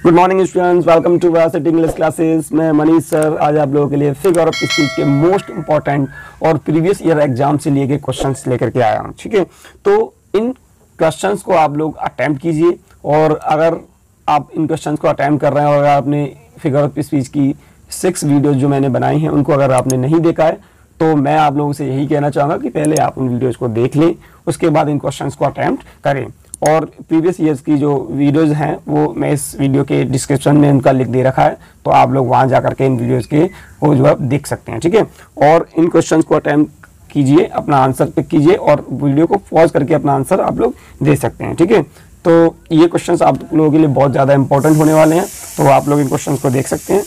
Good morning students, welcome to वासेट English classes. मैं Manish sir आज आप लोगों के लिए फिगर ऑफ स्पीच के मोस्ट इंपॉर्टेंट और प्रीवियस ईयर एग्जाम से लिए गए क्वेश्चंस लेकर के आया हूँ। ठीक है, तो इन क्वेश्चंस को आप लोग अटेम्प्ट कीजिए और अगर आप इन क्वेश्चंस को अटेम्प्ट कर रहे हैं और अगर आपने फिगर ऑफ स्पीच की 6 वीडियोज जो मैंने बनाई हैं उनको अगर आपने नहीं देखा है तो मैं आप लोगों से यही कहना चाहूँगा कि पहले आप उन वीडियोज़ को देख लें, उसके बाद इन क्वेश्चंस को अटेम्प्ट करें। और प्रीवियस ईयर्स की जो वीडियोज़ हैं वो मैं इस वीडियो के डिस्क्रिप्शन में उनका लिंक दे रखा है, तो आप लोग वहाँ जा करके इन वीडियोज़ के वो जो है देख सकते हैं। ठीक है, और इन क्वेश्चंस को अटेम्प्ट कीजिए, अपना आंसर पिक कीजिए और वीडियो को पॉज करके अपना आंसर आप लोग दे सकते हैं। ठीक है, तो ये क्वेश्चंस आप लोगों के लिए बहुत ज़्यादा इंपॉर्टेंट होने वाले हैं, तो आप लोग इन क्वेश्चंस को देख सकते हैं।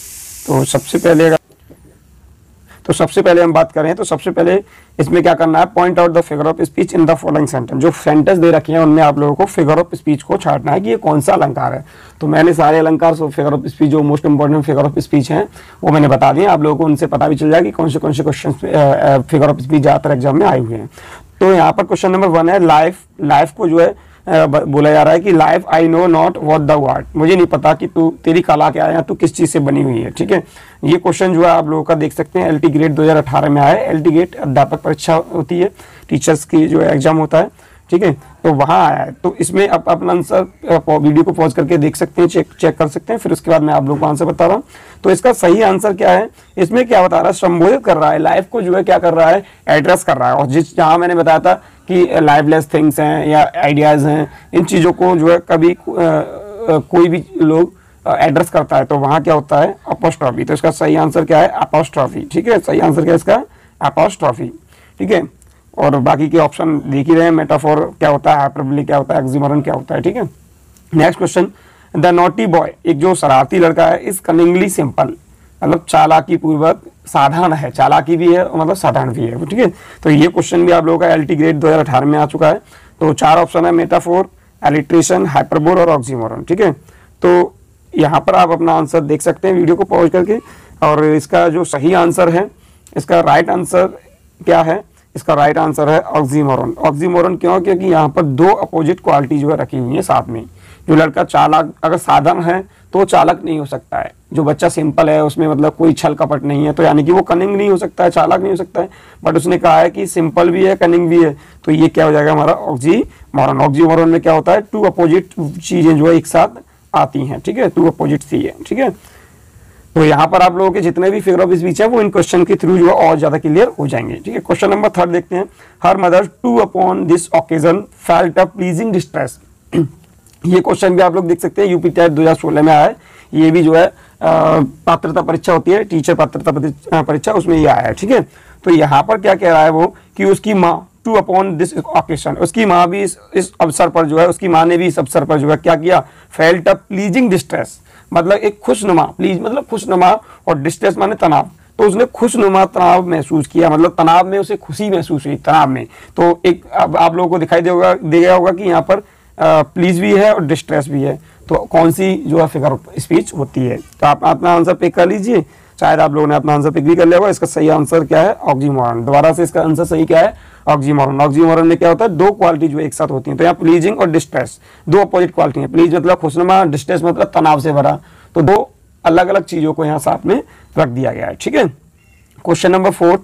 तो सबसे पहले हम बात करें तो सबसे पहले इसमें क्या करना है, point out the figure of speech in the following sentence. जो सेंटेंस दे रखे हैं उनमें आप लोगों को फिगर ऑफ स्पीच को छांटना है कि ये कौन सा अलंकार है। तो मैंने सारे अलंकार फिगर ऑफ स्पीच जो most important figure of speech हैं वो मैंने बता दिए, आप लोगों को उनसे पता भी चल जाएगा कि कौन से क्वेश्चन फिगर ऑफ स्पीच ज़्यादातर एग्जाम में आए हुए हैं। तो यहाँ पर क्वेश्चन नंबर 1 है लाइफ को जो है बोला जा रहा है कि life I know not what the word, मुझे नहीं पता कि तू तेरी कला क्या है या तू किस चीज़ से बनी हुई है। ठीक है, ये क्वेश्चन जो है आप लोगों का देख सकते हैं LT ग्रेड 2018 में आया है। LT ग्रेड अध्यापक परीक्षा होती है, टीचर्स की जो एग्जाम होता है। ठीक है, तो वहाँ आया है। तो इसमें आप अपना आंसर वीडियो को पॉज करके देख सकते हैं, चेक कर सकते हैं, फिर उसके बाद मैं आप लोगों को आंसर बता रहा हूँ। तो इसका सही आंसर क्या है, इसमें क्या बता रहा है, संबोधित कर रहा है, लाइफ को जो है क्या कर रहा है, एड्रेस कर रहा है। और जहाँ मैंने बताया था कि लाइवलेस थिंग्स हैं या आइडियाज़ हैं, इन चीज़ों को जो है कभी कोई भी लोग एड्रेस करता है तो वहाँ क्या होता है, अपोस्ट्रॉफी। तो इसका सही आंसर क्या है, अपोस्ट्रॉफी। ठीक है, सही आंसर क्या है इसका, अपोस्ट्रॉफी। ठीक है, और बाकी के ऑप्शन देख ही रहे हैं, मेटाफोर क्या होता है, हाइपरबोली क्या होता है, ऑक्सीमोरन क्या होता है। ठीक है, next question, the naughty boy, एक जो शरारती लड़का है, इज कनिंगली सिंपल, मतलब चालाकी पूर्वक साधारण है, चालाकी भी है मतलब साधारण भी है। ठीक है, तो ये क्वेश्चन भी आप लोगों का LT ग्रेड 2018 में आ चुका है। तो 4 ऑप्शन है, मेटाफोर, एलिट्रेशन, हाइपरबोल और ऑक्सीमोरन। ठीक है, तो यहाँ पर आप अपना आंसर देख सकते हैं वीडियो को पॉज करके। और इसका जो सही आंसर है, इसका राइट आंसर क्या है, इसका राइट आंसर है ऑक्सीमोरन। ऑक्सीमोरन क्यों, क्योंकि यहाँ पर 2 अपोजिट क्वालिटी जो है रखी हुई है साथ में। जो लड़का चालाक अगर साधारण है तो चालाक नहीं हो सकता है, जो बच्चा सिंपल है उसमें मतलब कोई छल कपट नहीं है तो यानी कि वो कनिंग नहीं हो सकता है, चालाक नहीं हो सकता है। बट उसने कहा है कि सिंपल भी है, कनिंग भी है, तो ये क्या हो जाएगा हमारा ऑक्सीमोरन। ऑक्सीमोरन में क्या होता है, 2 अपोजिट चीजें जो है एक साथ आती हैं। ठीक है, 2 अपोजिट सी है। ठीक है, तो यहाँ पर आप लोगों के जितने भी फिगर ऑफ स्पीच है वो इन क्वेश्चन के थ्रू जो है और ज्यादा क्लियर हो जाएंगे। ठीक है, क्वेश्चन नंबर 3 देखते हैं। Her mother two upon this occasion felt a pleasing distress. ये क्वेश्चन भी आप लोग देख सकते हैं, यूपी टेट 2016 में आया है। ये भी जो है पात्रता परीक्षा होती है, टीचर पात्रता परीक्षा, उसमें ये आया है। ठीक है, तो यहाँ पर क्या कह रहा है वो कि उसकी माँ टू अपॉन दिस ओकेशन, उसकी माँ भी इस अवसर पर जो है, उसकी माँ ने भी इस अवसर पर जो है क्या किया, फेल्ट अ प्लीजिंग डिस्ट्रेस, मतलब एक खुशनुमा, प्लीज मतलब खुशनुमा और डिस्ट्रेस माने तनाव। तो उसने खुशनुमा तनाव महसूस किया, मतलब तनाव में उसे खुशी महसूस हुई तनाव में। तो एक अब आप लोगों को दिखाई देगा होगा कि यहाँ पर प्लीज भी है और डिस्ट्रेस भी है, तो कौन सी जो है फिगर ऑफ स्पीच होती है। तो आप अपना आंसर पिक कर लीजिए, शायद आप लोगों ने अपना आंसर पिक भी कर लिया होगा। इसका सही आंसर क्या है, ऑक्सीमोरन। दोबारा से इसका आंसर सही क्या है, ऑक्सीमोरन। ऑक्सीमोरन में क्या होता है, 2 क्वालिटी जो एक साथ होती हैं। तो यहाँ प्लीजिंग और डिस्ट्रेस 2 अपोजिट क्वालिटी है। प्लीज मतलब खुशनुमा, डिस्ट्रेस मतलब तनाव से भरा, तो 2 अलग अलग चीजों को यहाँ साथ में रख दिया गया है। ठीक है, question number 4,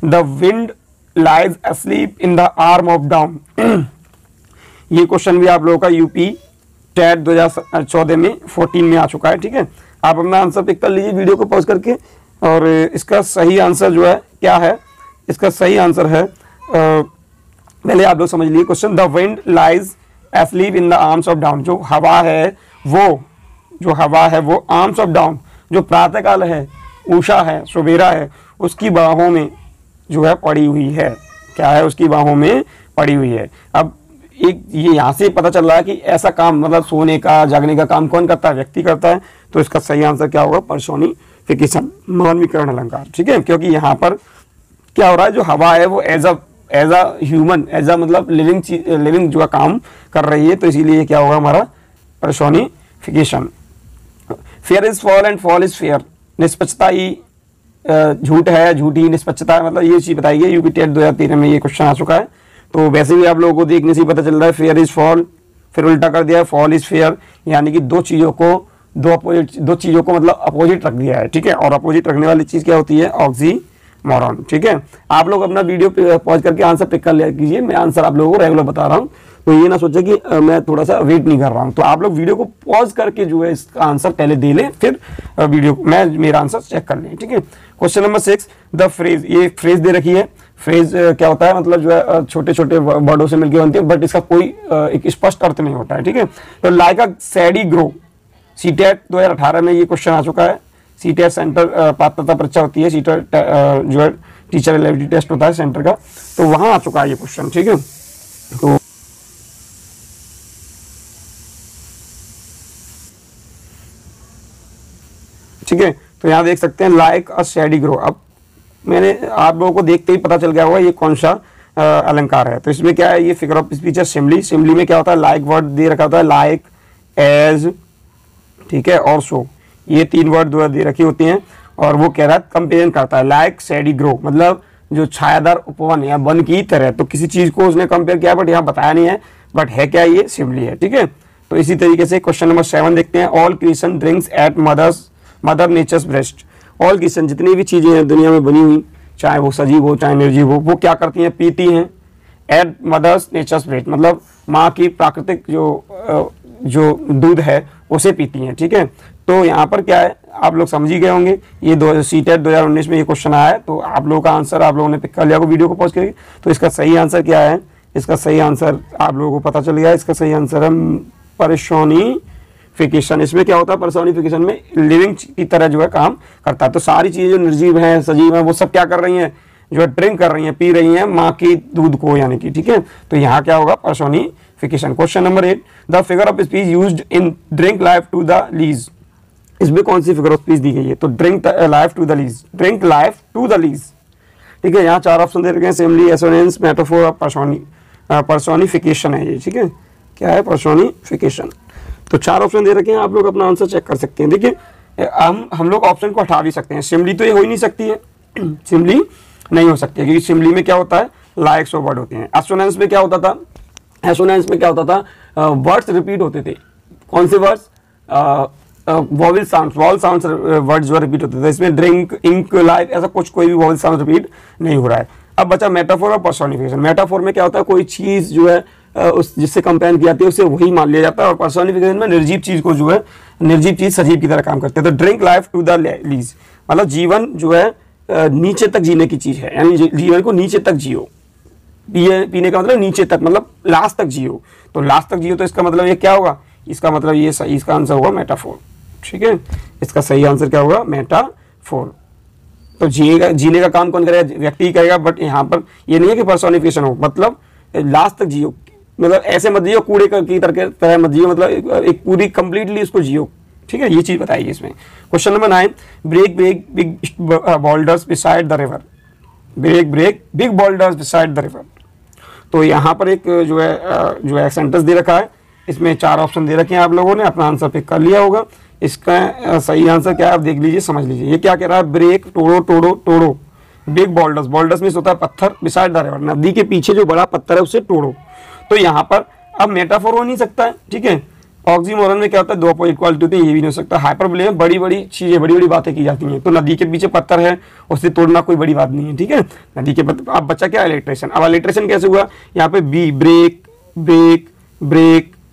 the wind lies asleep in the arm of down. ये क्वेश्चन भी आप लोगों का यूपी टेट 2014 में 14 में आ चुका है। ठीक है, आप अपना आंसर पिक कर लीजिए वीडियो को पॉज करके। और इसका सही आंसर जो है क्या है, इसका सही आंसर है पहले आप लोग समझ लीजिए question, the wind lies asleep in the arms of down. जो हवा है वो आर्म्स ऑफ डाउन, जो प्रातःकाल है, उषा है, सवेरा है, उसकी बाहों में जो है पड़ी हुई है। क्या है, उसकी बाहों में पड़ी हुई है। अब एक ये यहाँ से पता चल रहा है कि ऐसा काम मतलब सोने का जागने का काम कौन करता है, व्यक्ति करता है। तो इसका सही आंसर क्या होगा, पर्सोनिफिकेशन, मानवीकरण अलंकार। ठीक है, क्योंकि यहाँ पर क्या हो रहा है, जो हवा है वो as a human, as a मतलब लिविंग जो काम कर रही है, तो इसीलिए क्या होगा हमारा personification. Fair is fall and fall is fair, निष्पक्षता ही झूठ है, झूठी निष्पक्षता है, मतलब ये चीज बताई गई। यूपी टेट 2013 में ये क्वेश्चन आ चुका है। तो वैसे भी आप लोगों को देखने से पता चल रहा है फेयर इज फॉल, फिर उल्टा कर दिया है फॉल इज फेयर, यानी कि 2 चीज़ों को दो चीज़ों को मतलब अपोजिट रख दिया है, ठीक है। और अपोजिट रखने वाली चीज़ क्या होती है? ऑक्सीमोरॉन, ठीक है। आप लोग अपना वीडियो पॉज करके आंसर पिक कर लिया कीजिए, मैं आंसर आप लोगों को रेगुलर बता रहा हूँ, तो ये ना सोचे कि मैं थोड़ा सा वेट नहीं कर रहा हूँ। तो आप लोग वीडियो को पॉज करके जो है इसका आंसर पहले दे लें, फिर वीडियो मेरा आंसर चेक कर लें, ठीक है। क्वेश्चन नंबर 6, द फ्रेज, ये फ्रेज दे रखी है। फ्रेज क्या होता है? मतलब जो है छोटे छोटे वर्डों से मिलकर बनती है, बट इसका कोई एक स्पष्ट अर्थ नहीं होता है, ठीक है। तो लाइक अ सैडी ग्रो, सीटेट 2018 में ये क्वेश्चन आ चुका है। सीटेट सेंटर पात्रता परीक्षा होती है, सीटेट जो है टीचर एलिजिबिलिटी टेस्ट होता है सेंटर का, तो वहां आ चुका है ये क्वेश्चन, ठीक है। तो ठीक है, तो यहाँ देख सकते हैं लाइक अ शैडी ग्रो। अब मैंने आप लोगों को देखते ही पता चल गया होगा ये कौन सा अलंकार है। तो इसमें क्या है? ये फिगर ऑफ स्पीच है सिमली। सिमली में क्या होता है? लाइक वर्ड दे रखा होता है, लाइक, एज, ठीक है, और सो, ये 3 वर्ड दे रखी होती हैं। और वो कह रहा है कंपेरिजन करता है, लाइक शैडी ग्रो मतलब जो छायादार उपवन या वन की तरह। तो किसी चीज को उसने कंपेयर किया, बट यहाँ बताया नहीं है, बट है क्या? ये सिमली है, ठीक है। तो इसी तरीके से क्वेश्चन नंबर 7 देखते हैं। All creation drinks at mother nature's breast. All creation, जितनी भी चीजें हैं दुनिया में बनी हुई, चाहे वो सजीव हो चाहे निर्जीव हो, वो क्या करती हैं? पीती हैं। एट मदर्स नेचर्स ब्रेस्ट मतलब माँ की प्राकृतिक जो दूध है उसे पीती हैं, ठीक है। तो यहाँ पर क्या है? आप लोग समझ ही गए होंगे, ये सीटेट 2019 में ये क्वेश्चन आया है, तो आप लोगों का आंसर आप लोगों ने पिक कर लिया वीडियो को पॉज करके। तो इसका सही आंसर क्या है? इसका सही आंसर आप लोगों को पता चल गया। इसका सही आंसर है पर्सोनिफिकेशन। इसमें क्या होता है? पर्सोनिफिकेशन में लिविंग की तरह जो है काम करता है। तो सारी चीजें जो निर्जीव हैं, सजीव हैं, वो सब क्या कर रही हैं? जो है ड्रिंक कर रही हैं, पी रही हैं माँ की दूध को, यानी कि, ठीक है। तो यहाँ क्या होगा? Personification. Question number 8, the figure of speech used in drink life to the lees. इसमें कौन सी फिगर ऑफ स्पीच दी गई है? तो drink life to the lees, drink life to the lees, ठीक है। यहाँ 4 ऑप्शन दे रखे हैं, सिमली, एसोनेंस, मेटाफोर और पर्सोनिफिकेशन है ये, ठीक है। क्या है? पर्सोनिफिकेशन। तो 4 ऑप्शन दे रखे हैं, आप लोग अपना आंसर चेक कर सकते हैं। देखिए हम लोग ऑप्शन को हटा भी सकते हैं। सिमली तो ये हो ही नहीं सकती है, सिमली नहीं हो सकती है, क्योंकि सिमली में क्या होता है? लाइक सो वर्ड होते हैं। एसोनेंस में क्या होता था? एसोनेंस में क्या होता था? वर्ड्स रिपीट होते थे। कौन से words? Vowel sounds, vowel sounds words जो रिपीट होते थे। इसमें ड्रिंक, इंक, लाइफ, ऐसा कुछ कोई भी वॉवल साउंड रिपीट नहीं हो रहा है। अब बचा मेटाफोर और पर्सोनिफिकेशन। मेटाफोर में क्या होता है? कोई चीज जो है उस जिससे कंपेयर की जाती है उसे वही मान लिया जाता है। और पर्सोनिफिकेशन में निर्जीव चीज को जो है, निर्जीव चीज सजीव की तरह काम करते हैं। तो drink life to the lees मतलब जीवन जो है नीचे तक जीने की चीज है, यानी जीवन को नीचे तक जियो। पीने का मतलब नीचे तक, मतलब लास्ट तक जियो। तो लास्ट तक जियो, तो इसका मतलब ये क्या होगा? इसका मतलब ये सही, इसका आंसर होगा मेटाफोर, ठीक है। इसका सही आंसर क्या होगा? मेटाफोर। तो जीने का काम कौन करेगा? व्यक्ति ही करेगा। बट यहाँ पर ये नहीं है कि पर्सोनिफिकेशन हो, मतलब लास्ट तक जियो, मतलब ऐसे मत जियो कूड़े की तरह मत जियो, मतलब एक पूरी कंप्लीटली उसको जियो, ठीक है। ये चीज बताइए इसमें। Question number 9, break big boulders beside the river. Break big boulders beside the river. तो यहाँ पर एक जो है सेंटेंस दे रखा है। इसमें 4 ऑप्शन दे रखे हैं, आप लोगों ने अपना आंसर पिक कर लिया होगा। इसका सही आंसर क्या है? आप देख लीजिए, समझ लीजिए। ये क्या कह रहा है? ब्रेक, तोड़ो बिग बोल्डर्स, बोल्डर्स में होता है पत्थर, बिसाइड द रिवर, नदी के पीछे जो बड़ा पत्थर है उसे तोड़ो। तो यहाँ पर अब मेटाफोर हो नहीं सकता है, ठीक है। ऑक्सीमोरन में क्या होता है? 2 अपोजिट क्वालिटी होती है, ये भी नहीं हो सकता। हाइपरबोले में बड़ी बड़ी चीजें, बड़ी बड़ी बातें की जाती हैं। तो नदी के पीछे पत्थर है, उसे तोड़ना कोई बड़ी बात नहीं है, ठीक है। नदी के पत्थर। अब बच्चा क्या? इलेक्ट्रेशन। अब इलेक्ट्रेशन कैसे हुआ? यहाँ पे B, break,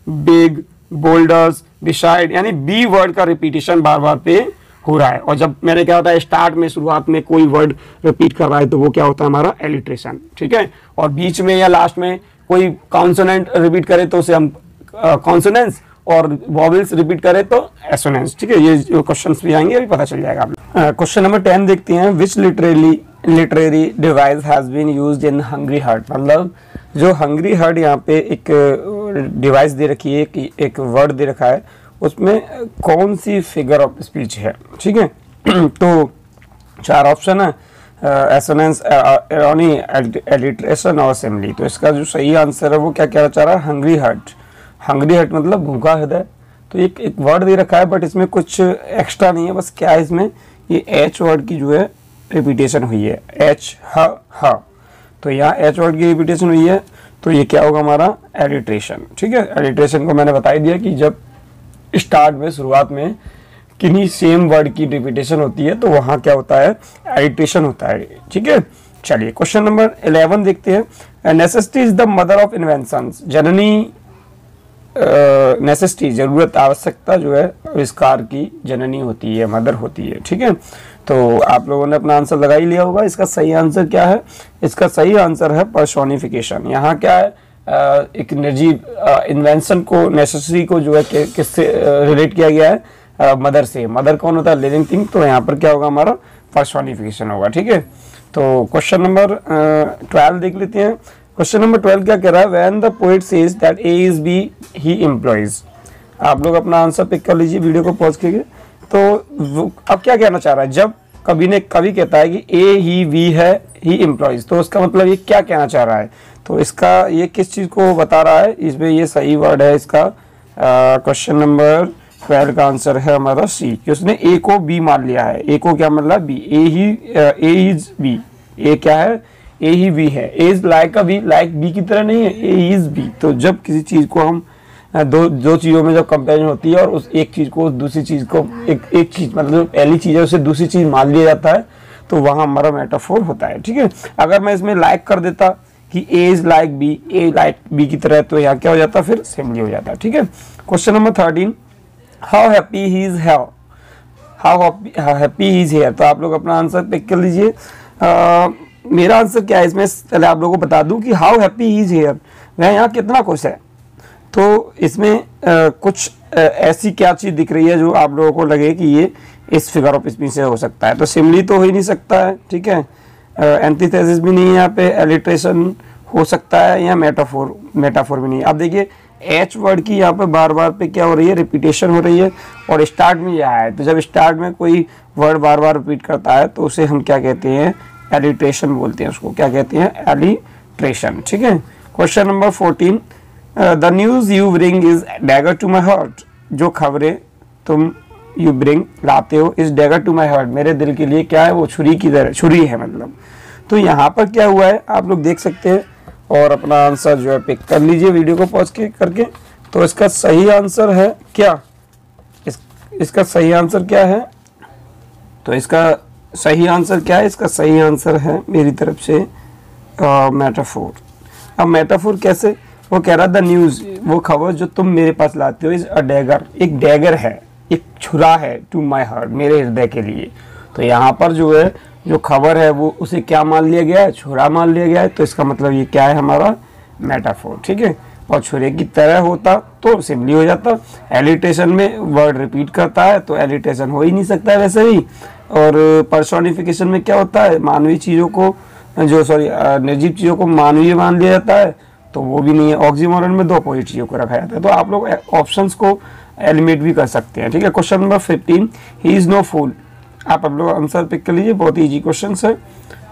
big, boulders, beside, यानी बी वर्ड का रिपीटेशन बार बार पे हो रहा है। और जब मैंने क्या होता है, स्टार्ट में, शुरुआत में कोई वर्ड रिपीट कर रहा है, तो वो क्या होता है? हमारा एलिट्रेशन, ठीक है। और बीच में या लास्ट में कोई कॉन्सोनेंट रिपीट करे तो उसे हम कॉन्सोनेंस, और वॉवेल्स रिपीट करे तो एसोनेंस, ठीक है। ये जो क्वेश्चंस भी आएंगे अभी पता चल जाएगा आप लोग। क्वेश्चन नंबर 10 देखते हैं। Which literary device has been used in hungry heart. मतलब जो हंग्री हार्ट यहाँ पे एक डिवाइस दे रखी है, कि एक वर्ड दे रखा है, उसमें कौन सी फिगर ऑफ स्पीच है, ठीक है। तो 4 ऑप्शन है, एसोनेंस, एरोनी, एलिट्रेशन और सिमली। तो इसका जो सही आंसर है वो क्या कहना चाह रहा है? Hungry heart. हंग्री हार्ट मतलब भूखा हृदय। तो एक वर्ड दे रखा है, बट इसमें कुछ एक्स्ट्रा नहीं है। बस क्या है इसमें? ये एच वर्ड की जो है रिपीटेशन हुई है, एच, ह। तो यहाँ एच वर्ड की रिपीटेशन हुई है, तो ये क्या होगा? हमारा एलिट्रेशन, ठीक है। एलिट्रेशन को मैंने बता ही दिया कि जब स्टार्ट में शुरुआत में किन्हीं सेम वर्ड की रिपीटेशन होती है तो वहां क्या होता है, एडिटेशन होता है। ठीक है, चलिए क्वेश्चन नंबर 11 देखते हैं। Necessity is the mother of inventions. Janani, necessity जरूरत, आवश्यकता जो है आविष्कार की जननी होती है, मदर होती है। ठीक है, तो आप लोगों ने अपना आंसर लगा ही लिया होगा। इसका सही आंसर क्या है? इसका सही आंसर है पर्सोनिफिकेशन। यहाँ क्या है, एक निर्जीव इन्वेंशन को, नेसेसिटी को जो है किससे रिलेट किया गया है? मदर से। मदर कौन होता है? Living thing. तो यहाँ पर क्या होगा हमारा? पर्सोनिफिकेशन होगा। ठीक है, तो क्वेश्चन नंबर 12 देख लेते हैं। क्वेश्चन नंबर 12 क्या कह रहा है? When the poet says that A is B he employs. आप लोग अपना आंसर पिक कर लीजिए वीडियो को पॉज करके। तो अब क्या कहना चाह रहा है? जब कवि कहता है कि ए ही वी है, ही एम्प्लॉयज, तो उसका मतलब ये क्या कहना चाह रहा है? तो इसका ये किस चीज को बता रहा है? इसमें ये सही वर्ड है इसका। क्वेश्चन नंबर 12 का आंसर है हमारा सी, कि उसने ए को बी मान लिया है। ए को क्या मतलब? B. A is B. A क्या है? ए ही बी है। A is like a B, like B की तरह नहीं है, ए इज बी। तो जब किसी चीज को हम दो चीजों में जब कंपेरिजन होती है और उस एक चीज को दूसरी चीज को एक चीज मतलब पहली चीज है उसे दूसरी चीज मान लिया जाता है, तो वहां हमारा मेटाफोर होता है। ठीक है, अगर मैं इसमें लाइक कर देता कि A is like B, A like B की तरह, तो यहाँ क्या हो जाता? फिर सिमिली हो जाता है। ठीक है, question number 13, how happy he is है, how happy he is here. तो आप लोग अपना आंसर पिक कर लीजिए। मेरा आंसर क्या है इसमें? पहले आप लोगों को बता दूं कि how happy he is here, वह यहाँ कितना खुश है। तो इसमें कुछ ऐसी क्या चीज दिख रही है जो आप लोगों को लगे कि ये इस फिगर ऑफ स्पीच से हो सकता है? तो सिमिली तो हो ही नहीं सकता है। ठीक है, एंटीथेसिस भी नहीं है यहाँ पे, एलिट्रेशन हो सकता है, या मेटाफोर भी नहीं है। अब देखिए एच वर्ड की यहाँ पे बार बार पे क्या हो रही है? रिपीटेशन हो रही है, और स्टार्ट में यह है। तो जब स्टार्ट में कोई वर्ड बार बार रिपीट करता है तो उसे हम क्या कहते हैं? एलिट्रेशन बोलते हैं। उसको क्या कहते हैं? एलिट्रेशन। ठीक है, question number 14, the news you bring is dagger to my heart. जो खबरें तुम यू ब्रिंग लाते हो is dagger to my heart, मेरे दिल के लिए क्या है? वो छुरी की तरह, छुरी है मतलब। तो यहाँ पर क्या हुआ है आप लोग देख सकते हैं, और अपना आंसर जो है पिक कर लीजिए वीडियो को पॉज करके। तो इसका सही आंसर है क्या? इसका सही आंसर क्या है? तो इसका सही आंसर क्या है? इसका सही आंसर है मेरी तरफ से मेटाफोर। अब मेटाफोर कैसे? वो कह रहा द न्यूज, वो खबर जो तुम मेरे पास लाते हो, इज अ डैगर, एक डैगर है, एक छुरा है, टू माई हार्ट, मेरे हृदय के लिए। तो यहाँ पर जो है जो खबर है वो उसे क्या मान लिया गया है? छुरा मान लिया गया है। तो इसका मतलब ये क्या है? हमारा मेटाफोर। ठीक है, और छुरे की तरह होता तो सिमिली हो जाता। एलिट्रेशन में वर्ड रिपीट करता है तो एलिट्रेशन हो ही नहीं सकता है वैसे भी। और पर्सोनिफिकेशन में क्या होता है? मानवीय चीज़ों को निर्जीव चीज़ों को मानवीय मान लिया जाता है, तो वो भी नहीं है। ऑक्सीमोरन में दो अपोजिट चीज़ों को रखा जाता है। तो आप लोग ऑप्शंस को एलिमिनेट भी कर सकते हैं। ठीक है, question number 15, he is no fool. आप लोग आंसर पिक कर लीजिए, बहुत इजी क्वेश्चन है।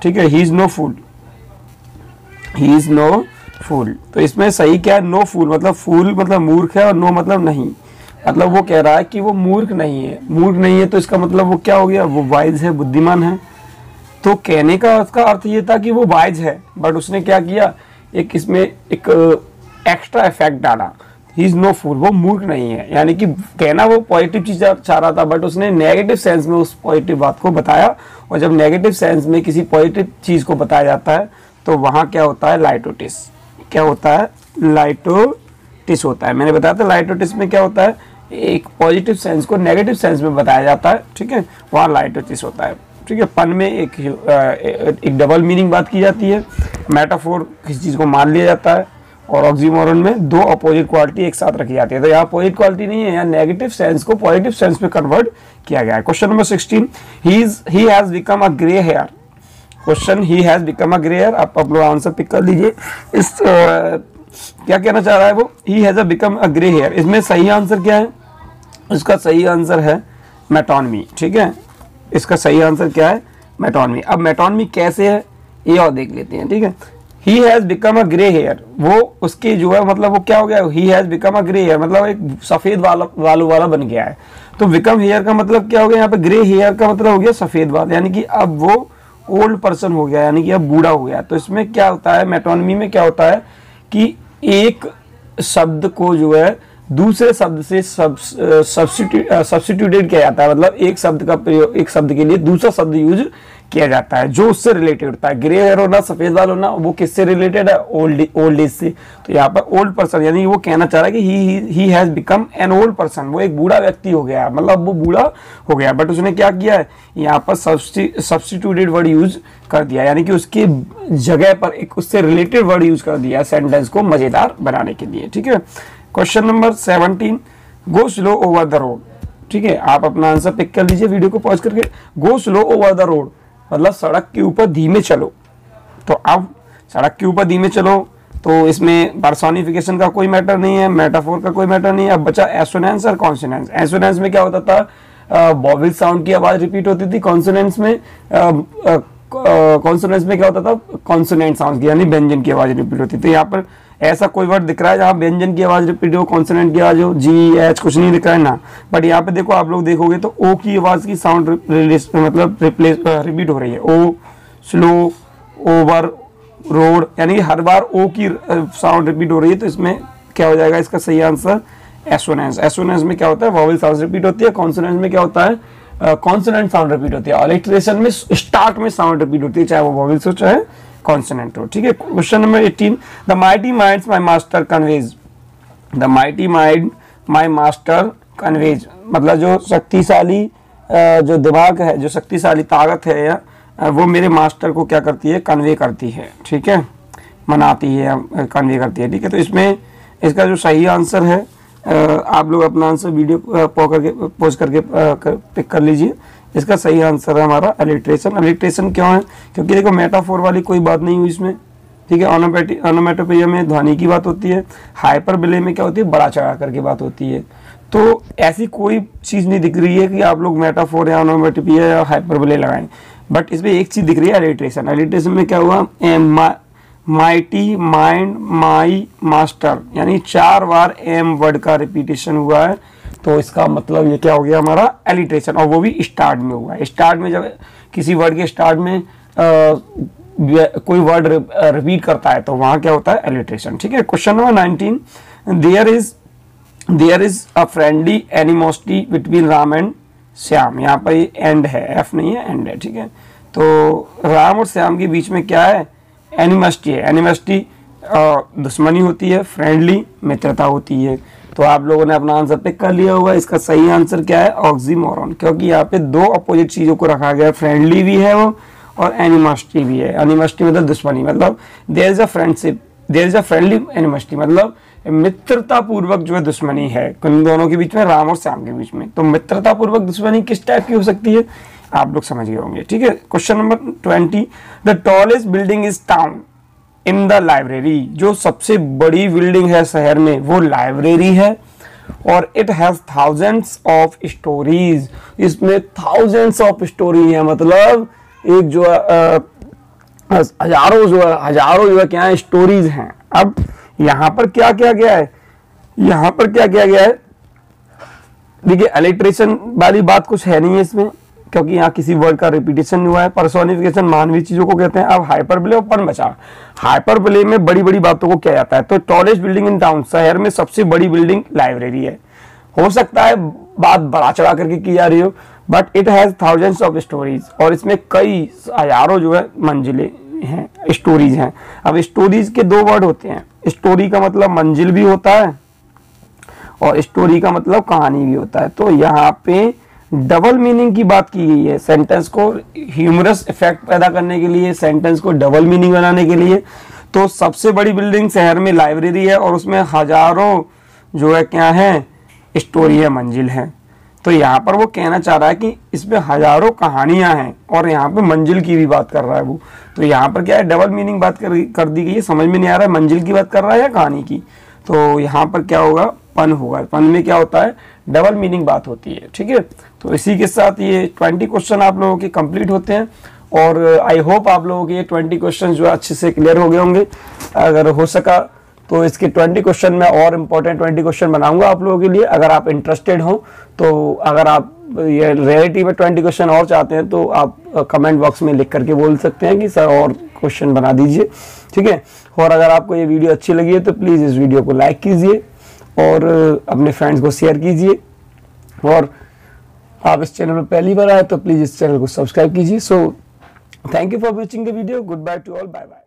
ठीक है, he is no fool, he is no fool. तो इसमें सही क्या है? नो फूल मतलब फूल मतलब मूर्ख है, और नो मतलब नहीं। मतलब वो कह रहा है कि वो मूर्ख नहीं है। मूर्ख नहीं है तो इसका मतलब वो क्या हो गया? वो वाइज है, बुद्धिमान है। तो कहने का उसका अर्थ ये था कि वो वाइज है, बट उसने क्या किया? एक इसमें एक एक्स्ट्रा इफेक्ट डाला, ही इज नो फूल, वो मूर्ख नहीं है। यानी कि कहना वो पॉजिटिव चीज चाह रहा था, बट उसने नेगेटिव सेंस में उस पॉजिटिव बात को बताया। और जब नेगेटिव सेंस में किसी पॉजिटिव चीज को बताया जाता है तो वहां क्या होता है? लाइटोटिस। क्या होता है? लाइटोटिस होता है। मैंने बताया था लाइटोटिस में क्या होता है? एक पॉजिटिव सेंस को नेगेटिव सेंस में बताया जाता है। ठीक है, वहाँ लाइटोटिस होता है। ठीक है, पन में एक डबल मीनिंग बात की जाती है। मेटाफोर किसी चीज को मान लिया जाता है, और ऑक्सीमोरन में दो अपोजिट क्वालिटी एक साथ रखी जाती है। तो यहाँ अपोजिट क्वालिटी नहीं है, यहाँ नेगेटिव सेंस को पॉजिटिव सेंस में कन्वर्ट किया गया है। Question number 16, he has become a grey hair. Question, he has become a grey hair. आप लोग आंसर पिक कर लीजिए। इस क्या कहना चाह रहा है वो? He has become a grey hair. इसमें सही आंसर क्या है? इसका सही आंसर है मेटोनमी। ठीक है, इसका सही आंसर क्या है? मेटोनमी। अब मेटोनमी कैसे है ये और देख लेते हैं। ठीक है, he has become a grey hair, वो उसके जो है मतलब वो क्या हो गया? He has become a grey hair मतलब एक सफेद बालों वाला बन गया है। तो बिकम हेयर का मतलब क्या हो गया? यहाँ पे ग्रे हेयर का मतलब हो गया सफेद बाल, यानी कि अब वो ओल्ड पर्सन हो गया, यानी कि अब बूढ़ा हो गया। तो इसमें क्या होता है? मेटोनमी में क्या होता है कि एक शब्द को जो है दूसरे शब्द से सब्स्टिट्यूटेड किया जाता है, मतलब एक शब्द का प्रयोग, एक शब्द के लिए दूसरा शब्द यूज किया जाता है जो उससे रिलेटेड होता है। ग्रे हेयर होना, सफेद बाल होना, वो किससे रिलेटेड है? ओल्ड एज से। तो यहाँ पर ओल्ड पर्सन, यानी वो कहना चाह रहा है कि ही has become an old person, वो एक बूढ़ा व्यक्ति हो गया, मतलब वो बूढ़ा हो गया। बट उसने क्या किया है, यहाँ पर सब्स्टिट्यूटेड वर्ड यूज कर दिया, यानी कि उसकी जगह पर एक उससे रिलेटेड वर्ड यूज कर दिया सेंटेंस को मजेदार बनाने के लिए। ठीक है, question number 17, go slow over the road. ठीक है, आप अपना आंसर पिक कर लीजिए वीडियो को पॉज करके। Go slow over the road मतलब सड़क के ऊपर धीमे चलो। तो अब सड़क के ऊपर धीमे चलो, तो इसमें पर्सोनिफिकेशन का कोई मैटर नहीं है, मेटाफोर का कोई मैटर नहीं है। अब बचा एसोनेंस और कॉन्सोनेंस। एसोनेंस में क्या होता था, वॉवेल साउंड की आवाज रिपीट होती थी। कॉन्सोनेंस में क्या होता था, कॉन्सोनेंट साउंड की, यानी व्यंजन की आवाज रिपीट होती थी। यहाँ पर ऐसा कोई वर्ड दिख रहा है जहाँ व्यंजन की आवाज रिपीट हो, कॉन्सोनेंट की आवाज हो, जी एच कुछ नहीं दिख रहा है ना। बट यहाँ पे देखो, आप लोग देखोगे तो ओ की आवाज की साउंड मतलब रिपीट हो रही है। ओ, स्लो, ओवर, रोड, यानी हर बार ओ की साउंड रिपीट हो रही है। तो इसमें क्या हो जाएगा, इसका सही आंसर एसोनेंस। एसोनेंस में क्या होता है, वॉवेल साउंड रिपीट होती है। कॉन्सोनेंस में क्या होता है, कॉन्सोनेंट साउंड रिपीट होती है। अलिटरेशन में स्टार्ट में साउंड रिपीट होती है, चाहे वो वॉवेल्स हो चाहे कॉन्सोनेंट हो। ठीक है, question number 18, the mighty minds my master conveys. The mighty mind my master conveys मतलब जो शक्तिशाली जो दिमाग है, जो शक्तिशाली ताकत है या वो मेरे मास्टर को क्या करती है, कन्वे करती है। ठीक है, मनाती है, कन्वे करती है। ठीक है, तो इसमें इसका जो सही आंसर है, आप लोग अपना आंसर वीडियो पॉज करके पिक कर लीजिए। इसका सही आंसर है हमारा अलिटरेशन। अलिटरेशन क्यों है, क्योंकि देखो मेटाफोर वाली कोई बात नहीं हुई इसमें। ठीक है, ओनोमेटोपोइया में ध्वनि की बात होती है, हाइपरबोले में क्या होती है, बड़ा चढ़ा करके बात होती है। तो ऐसी कोई चीज़ नहीं दिख रही है कि आप लोग मेटाफोर या ओनोमेटोपोइया या हाइपरबोले लगाएं। बट इसमें एक चीज़ दिख रही है, अलिटरेशन। अलिटरेशन में क्या हुआ, माइटी, माइंड, माई, मास्टर, यानी 4 बार एम वर्ड का रिपीटेशन हुआ है। तो इसका मतलब ये क्या हो गया हमारा, एलिट्रेशन, और वो भी स्टार्ट में हुआ है। स्टार्ट में जब किसी वर्ड के स्टार्ट में कोई वर्ड रिपीट करता है तो वहां क्या होता है, एलिट्रेशन। ठीक है, question number 19, there is a friendly animosity between Ram and Shyam. यहाँ पर एंड है, एफ नहीं है, एंड है। ठीक है, तो राम और श्याम के बीच में क्या है, एनिमोसिटी है। एनिमोसिटी दुश्मनी होती है, फ्रेंडली मित्रता होती है। तो आप लोगों ने अपना आंसर पिक कर लिया होगा। इसका सही आंसर क्या है, ऑक्सीमोरन, क्योंकि यहाँ पे 2 अपोजिट चीजों को रखा गया, फ्रेंडली भी है वो और एनिमोसिटी भी है। एनिमोसिटी मतलब दुश्मनी, मतलब there is a friendship, there is a friendly animosity, मतलब मित्रता पूर्वक जो है दुश्मनी है इन दोनों के बीच में, राम और श्याम के बीच में। तो मित्रता पूर्वक दुश्मनी किस टाइप की हो सकती है, आप लोग समझ गए होंगे। ठीक है, question number 20, the tallest building is town in the library. जो सबसे बड़ी बिल्डिंग है शहर में वो लाइब्रेरी है, और it has thousands of stories. इसमें थाउजेंड्स ऑफ स्टोरी है, मतलब एक जो हजारों जो है क्या है, स्टोरीज हैं। अब यहाँ पर क्या किया गया है, यहाँ पर क्या किया गया है, देखिए अलिटरेशन वाली बात कुछ है नहीं है इसमें, क्योंकि यहाँ किसी वर्ड का रिपीटेशन हुआ है। पर्सोनिफिकेशन मानवीय चीजों को कहते हैं। अब हाइपरबोले और पन बचा। हाइपरबोले में बड़ी बड़ी बातों को किया जाता है। तो टॉलेस्ट बिल्डिंग इन टाउन, शहर में सबसे बड़ी बिल्डिंग लाइब्रेरी है। हो सकता है बात बड़ा चढ़ा करके की जा रही हो, but it has thousands of stories, और इसमें कई हजारों जो है मंजिलें हैं, स्टोरीज हैं। अब स्टोरीज के 2 वर्ड होते हैं, स्टोरी का मतलब मंजिल भी होता है और स्टोरी का मतलब कहानी भी होता है। तो यहाँ पे डबल मीनिंग की बात की गई है। सेंटेंस को ह्यूमरस इफेक्ट पैदा करने के लिए, सेंटेंस को डबल मीनिंग बनाने के लिए। तो सबसे बड़ी बिल्डिंग शहर में लाइब्रेरी है, और उसमें हजारों जो है क्या है, स्टोरी है, मंजिल है। तो यहाँ पर वो कहना चाह रहा है कि इसमें हजारों कहानियां हैं, और यहाँ पे मंजिल की भी बात कर रहा है वो। तो यहाँ पर क्या है, डबल मीनिंग बात कर दी गई है। समझ में नहीं आ रहा है मंजिल की बात कर रहा है या कहानी की। तो यहाँ पर क्या होगा, पन होगा। पन में क्या होता है, डबल मीनिंग बात होती है। ठीक है, तो इसी के साथ ये 20 क्वेश्चन आप लोगों के कंप्लीट होते हैं, और आई होप आप लोगों के ये 20 क्वेश्चन जो अच्छे से क्लियर हो गए होंगे। अगर हो सका तो इसके 20 क्वेश्चन में और इम्पोर्टेंट 20 क्वेश्चन बनाऊंगा आप लोगों के लिए, अगर आप इंटरेस्टेड हो तो। अगर आप ये रियलिटी में 20 क्वेश्चन और चाहते हैं तो आप कमेंट बॉक्स में लिख करके बोल सकते हैं कि सर और क्वेश्चन बना दीजिए। ठीक है, और अगर आपको ये वीडियो अच्छी लगी है तो प्लीज़ इस वीडियो को लाइक कीजिए, और अपने फ्रेंड्स को शेयर कीजिए। और आप इस चैनल पर पहली बार आए तो प्लीज़ इस चैनल को सब्सक्राइब कीजिए। So thank you for watching the video. Good bye to all, bye bye.